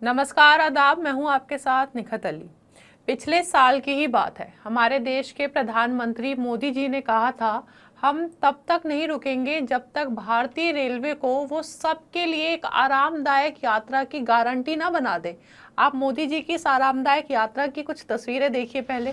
नमस्कार, आदाब। मैं हूं आपके साथ निखत अली। पिछले साल की ही बात है, हमारे देश के प्रधानमंत्री मोदी जी ने कहा था, हम तब तक नहीं रुकेंगे जब तक भारतीय रेलवे को वो सबके लिए एक आरामदायक यात्रा की गारंटी ना बना दे। आप मोदी जी की इस आरामदायक यात्रा की कुछ तस्वीरें देखिए पहले।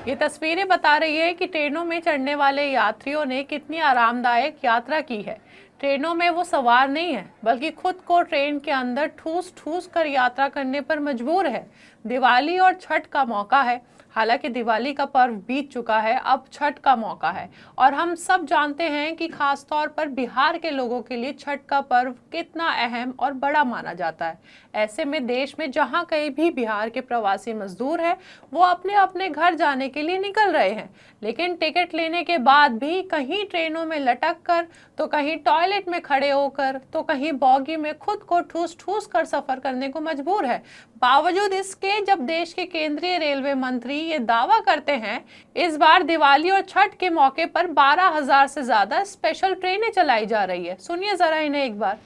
ये तस्वीरें बता रही है कि ट्रेनों में चढ़ने वाले यात्रियों ने कितनी आरामदायक यात्रा की है। ट्रेनों में वो सवार नहीं है, बल्कि खुद को ट्रेन के अंदर ठूस ठूस कर यात्रा करने पर मजबूर है। दिवाली और छठ का मौका है। हालांकि दिवाली का पर्व बीत चुका है, अब छठ का मौका है और हम सब जानते हैं कि खास तौर पर बिहार के लोगों के लिए छठ का पर्व कितना अहम और बड़ा माना जाता है। ऐसे में देश में जहां कहीं भी बिहार के प्रवासी मजदूर हैं, वो अपने अपने घर जाने के लिए निकल रहे हैं, लेकिन टिकट लेने के बाद भी कहीं ट्रेनों में लटक कर, तो कहीं टॉयलेट में खड़े होकर, तो कहीं बॉगी में खुद को ठूस ठूस कर सफर करने को मजबूर है। बावजूद इसके जब देश के केंद्रीय रेलवे मंत्री ये दावा करते हैं इस बार दिवाली और छठ के मौके पर 12,000 से ज्यादा स्पेशल ट्रेनें चलाई जा रही है। सुनिए जरा इन्हें एक बार।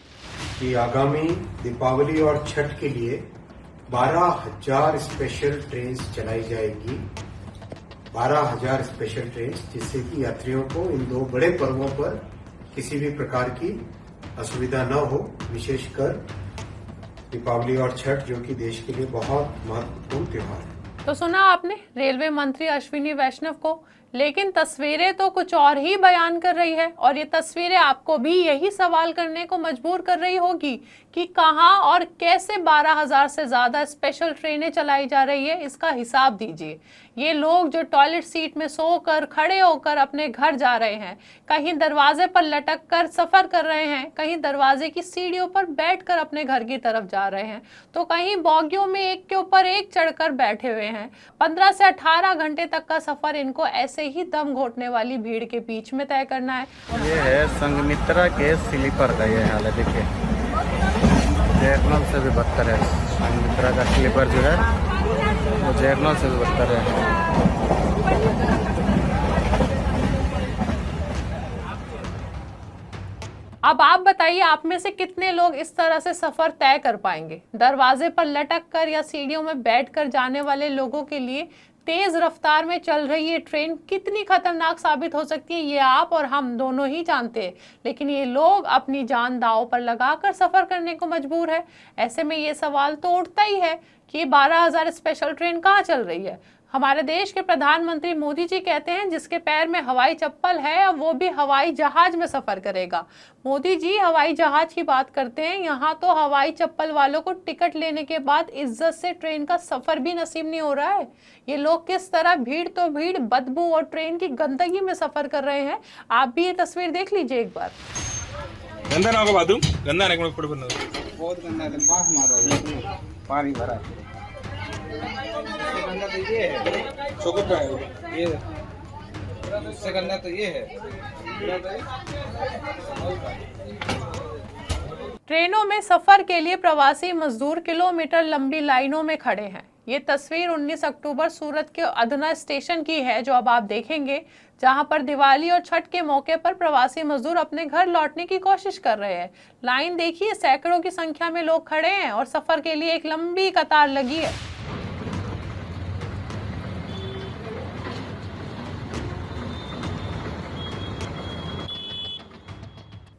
कि आगामी दीपावली और छठ के लिए 12,000 स्पेशल ट्रेन चलाई जाएगी। 12,000 स्पेशल ट्रेन, जिससे कि यात्रियों को इन दो बड़े पर्वों पर किसी भी प्रकार की असुविधा न हो, विशेषकर दीपावली और छठ, जो कि देश के लिए बहुत महत्वपूर्ण त्योहार है। तो सुना आपने रेलवे मंत्री अश्विनी वैष्णव को, लेकिन तस्वीरें तो कुछ और ही बयान कर रही है और ये तस्वीरें आपको भी यही सवाल करने को मजबूर कर रही होगी कि कहां और कैसे 12,000 से ज्यादा स्पेशल ट्रेनें चलाई जा रही है। इसका हिसाब दीजिए। ये लोग जो टॉयलेट सीट में सोकर, खड़े होकर अपने घर जा रहे हैं, कहीं दरवाजे पर लटक कर सफर कर रहे हैं, कहीं दरवाजे की सीढ़ियों पर बैठकर अपने घर की तरफ जा रहे हैं, तो कहीं बॉगियों में एक के ऊपर एक चढ़कर बैठे हुए हैं। 15 से 18 घंटे तक का सफर इनको ऐसे ही दम घोटने वाली भीड़ के बीच में तय करना है। ये है संघमित्रा के स्लीपर का ये हाल है। देखिए, जयरनल से भी बदतर है। संघमित्रा का स्लीपर जो है वो जयरनल से भी बदतर है। अब आप बताइए, आप में से कितने लोग इस तरह से सफर तय कर पाएंगे। दरवाजे पर लटक कर या सीढ़ियों में बैठकर जाने वाले लोगों के लिए तेज रफ्तार में चल रही ये ट्रेन कितनी खतरनाक साबित हो सकती है, ये आप और हम दोनों ही जानते हैं। लेकिन ये लोग अपनी जान दांव पर लगाकर सफर करने को मजबूर है। ऐसे में ये सवाल तो उठता ही है कि 12,000 स्पेशल ट्रेन कहाँ चल रही है। हमारे देश के प्रधानमंत्री मोदी जी कहते हैं जिसके पैर में हवाई चप्पल है वो भी हवाई जहाज में सफर करेगा। मोदी जी हवाई जहाज की बात करते हैं, यहाँ तो हवाई चप्पल वालों को टिकट लेने के बाद इज्जत से ट्रेन का सफर भी नसीब नहीं हो रहा है। ये लोग किस तरह भीड़ तो भीड़, बदबू और ट्रेन की गंदगी में सफर कर रहे हैं। आप भी ये तस्वीर देख लीजिए एक बार। गंदा ना होगा बाथरूम, गंदा नहीं बहुत गंदा है, बांस मार रहा है, पानी भरा है। गंदा तो ये है, चौकट का है ये उससे गंदा तो ये है। ट्रेनों में सफर के लिए प्रवासी मजदूर किलोमीटर लंबी लाइनों में खड़े हैं। ये तस्वीर 19 अक्टूबर सूरत के अदना स्टेशन की है, जो अब आप देखेंगे, जहां पर दिवाली और छठ के मौके पर प्रवासी मजदूर अपने घर लौटने की कोशिश कर रहे हैं। लाइन देखिए, सैकड़ों की संख्या में लोग खड़े हैं और सफर के लिए एक लंबी कतार लगी है।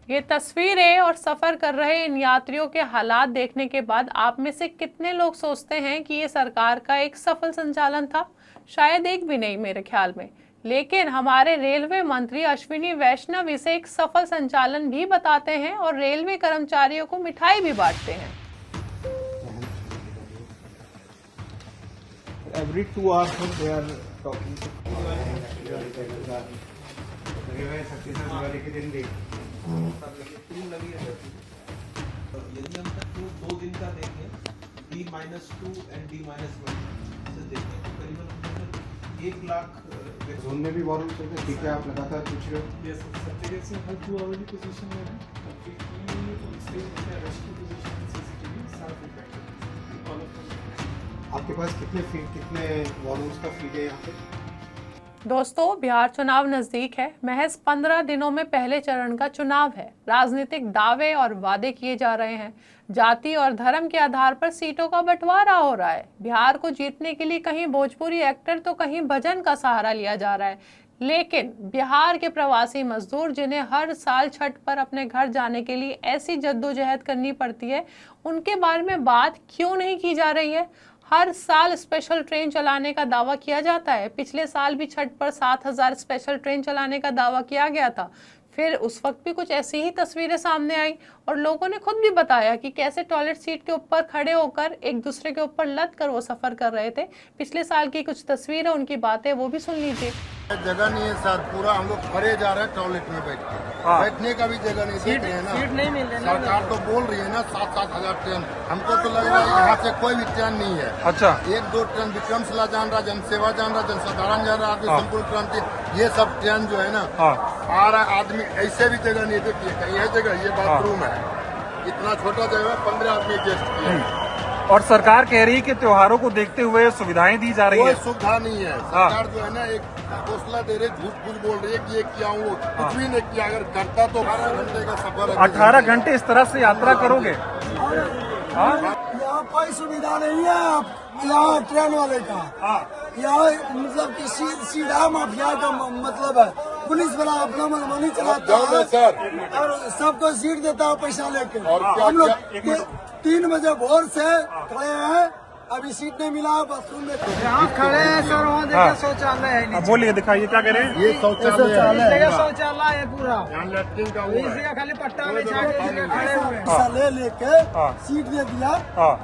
ये तस्वीरें और सफर कर रहे इन यात्रियों के हालात देखने के बाद आप में से कितने लोग सोचते हैं कि ये सरकार का एक सफल संचालन था? शायद एक भी नहीं मेरे ख्याल में। लेकिन हमारे रेलवे मंत्री अश्विनी वैष्णव इसे एक सफल संचालन भी बताते हैं और रेलवे कर्मचारियों को मिठाई भी बांटते हैं। Every 2 hours they are talking to Diwali के दिन भी यदि हम तक 2 दिन का देखें, D-2 and D-1 से देखें तो करीबन 1 लाख जोन में भी वॉल्यूम चलते हैं। ठीक है, आप लगातार पूछ रहे हो। Yes, certificates in her 2 hourly position में है, completely stay in the rescue position CCTV, साफ effective, all of them। आपके पास कितने वॉल्यूम्स का फीड है यहाँ पे? दोस्तों, बिहार चुनाव नजदीक है। महज 15 दिनों में पहले चरण का चुनाव है। राजनीतिक दावे और वादे किए जा रहे हैं। जाति और धर्म के आधार पर सीटों का बंटवारा हो रहा है। बिहार को जीतने के लिए कहीं भोजपुरी एक्टर तो कहीं भजन का सहारा लिया जा रहा है। लेकिन बिहार के प्रवासी मजदूर, जिन्हें हर साल छठ पर अपने घर जाने के लिए ऐसी जद्दोजहद करनी पड़ती है, उनके बारे में बात क्यों नहीं की जा रही है? हर साल स्पेशल ट्रेन चलाने का दावा किया जाता है। पिछले साल भी छठ पर 7,000 स्पेशल ट्रेन चलाने का दावा किया गया था। फिर उस वक्त भी कुछ ऐसी ही तस्वीरें सामने आई और लोगों ने खुद भी बताया कि कैसे टॉयलेट सीट के ऊपर खड़े होकर एक दूसरे के ऊपर लद कर वो सफर कर रहे थे। पिछले साल की कुछ तस्वीरें, उनकी बातें, वो भी सुन लीजिए। जगह नहीं है सर, पूरा हम लोग खड़े जा रहे हैं टॉयलेट में बैठ के। बैठने का भी जगह नहीं, सीट नहीं मिल रही। सरकार तो बोल रही है ना 7,000 ट्रेन, हमको तो लग रहा है यहाँ से कोई भी ट्रेन नहीं है। अच्छा, 1-2 ट्रेन विक्रमशिला जान रहा, जनसेवा जान रहा, जनसाधारण जान रहा, आदमी संपूर्ण क्रांति, ये सब ट्रेन जो है ना आ रहा। आदमी ऐसे भी जगह नहीं, देखिए कहीं है जगह, ये बाथरूम है, इतना छोटा जगह 15 आदमी एडजस्ट किए। और सरकार कह रही है कि त्योहारों को देखते हुए सुविधाएं दी जा रही है। कोई सुविधा नहीं है। सरकार जो है ना एक हौसला दे रही, झूठ बोल रही है कि ये किया हूँ, कुछ भी नहीं किया। अगर करता तो 18 घंटे का सफर है। 18 घंटे इस तरह से यात्रा करोगे? यहाँ कोई सुविधा नहीं है। यहाँ ट्रेन वाले का यहाँ मतलब कि सीधा माफिया का मतलब है। पुलिस वाला अपना मनमानी चलाता है सर, और सबको सीट देता है पैसा लेके। और हम लोग 3 बजे भोर से खड़े हैं, अभी सीट नहीं मिला। बाथरूम में यहाँ खड़े हैं सर, वहाँ देखिए शौचालय है। बोलिए, दिखाइए क्या कह रहे हैं। ये शौचालय है, शौचालय है पूरा। यहाँ लैट्रिन का वो है। खाली पट्टा में खड़े हुए पैसा ले लेके सीट दे दिया,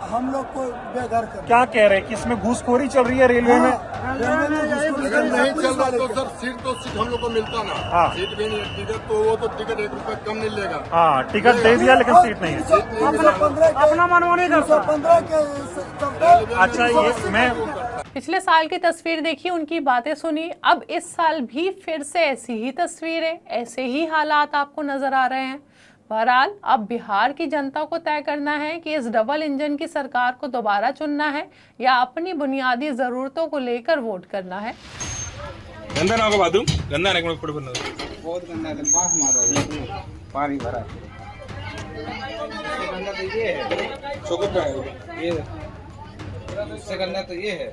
हम लोग को बेघर कर। क्या कह रहे हैं कि इसमें घूसखोरी चल रही है रेलवे में? अगर नहीं चल रहा तो सर सीट हम लोग को मिलता ना। सीट भी नहीं, टिकट तो वो तो टिकट 1 रुपए कम नहीं लेगा। हाँ, टिकट दे दिया लेकिन सीट नहीं है। अपना मनमानी करता 15 के। अच्छा, ये मैं पिछले साल की तस्वीर देखी, उनकी बातें सुनी। अब इस साल भी फिर से ऐसी ही तस्वीरें, ऐसे ही हालात आपको नजर आ रहे हैं। बहरहाल अब बिहार की जनता को तय करना है कि इस डबल इंजन की सरकार को दोबारा चुनना है या अपनी बुनियादी जरूरतों को लेकर वोट करना है। गंदा ना होगा बाथरूम, गंदा ना एक मिनट बहुत गंदा है, बाघ मार रहा है, पानी भरा है। गंदा तो ये है, चौकट का है ये इससे गंदा तो ये है।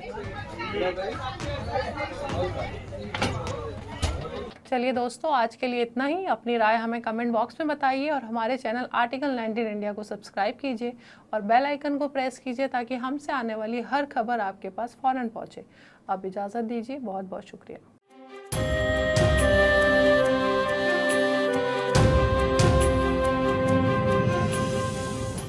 चलिए दोस्तों, आज के लिए इतना ही। अपनी राय हमें कमेंट बॉक्स में बताइए और हमारे चैनल आर्टिकल 19 इंडिया को सब्सक्राइब कीजिए और बेल आइकन को प्रेस कीजिए ताकि हमसे आने वाली हर खबर आपके पास फौरन पहुंचे। अब इजाज़त दीजिए, बहुत बहुत शुक्रिया।